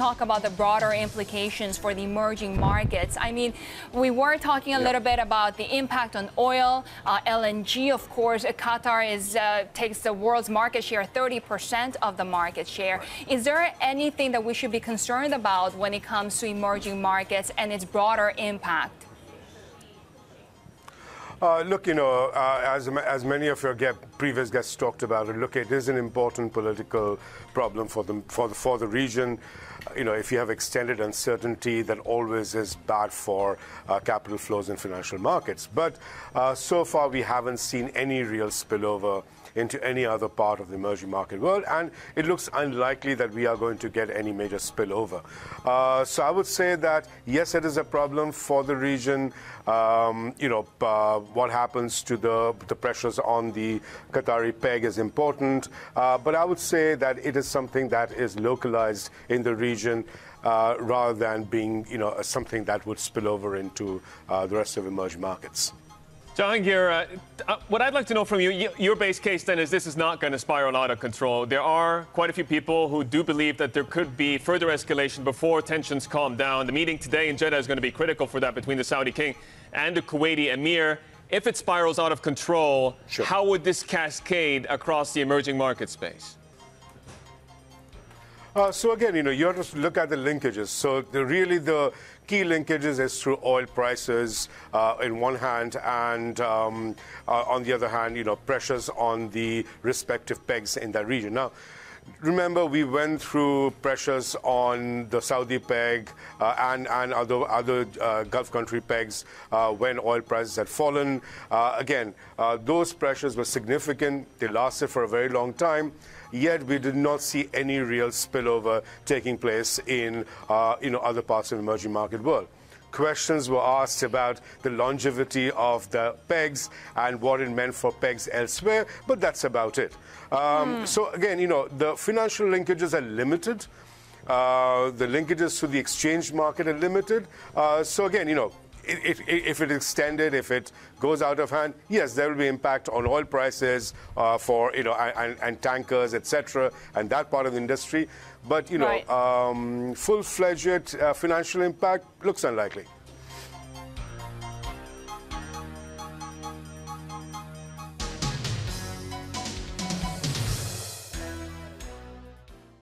talk about the broader implications for the emerging markets. I mean, we were talking a little bit about the impact on oil, LNG, of course. Qatar takes the world's market share, 30% of the market share. Is there anything that we should be concerned about when it comes to emerging markets and its broader impact? Look, as many of your previous guests talked about it, look, it is an important political problem for the region. If you have extended uncertainty, that always is bad for capital flows in financial markets. But so far, we haven't seen any real spillover into any other part of the emerging market world, and it looks unlikely that we are going to get any major spillover. So I would say that, yes, it is a problem for the region. What happens to the pressures on the Qatari peg is important, but I would say that it is something that is localized in the region rather than being, something that would spill over into the rest of emerging markets. Jahangir, what I'd like to know from you, your base case then is this is not going to spiral out of control. There are quite a few people who do believe that there could be further escalation before tensions calm down. The meeting today in Jeddah is going to be critical for that between the Saudi king and the Kuwaiti emir. If it spirals out of control, sure, how would this cascade across the emerging market space? So again, you have to look at the linkages. So really the key linkages is through oil prices in one hand, and on the other hand, pressures on the respective pegs in that region. Now, remember, we went through pressures on the Saudi peg and other Gulf country pegs when oil prices had fallen. Again, those pressures were significant. They lasted for a very long time. Yet we did not see any real spillover taking place in other parts of the emerging market world. Questions were asked about the longevity of the pegs and what it meant for pegs elsewhere, but that's about it. So again, the financial linkages are limited. The linkages to the exchange market are limited. So again, if it extended, if it goes out of hand, yes, there will be impact on oil prices for and tankers, etc., and that part of the industry. But full-fledged financial impact looks unlikely.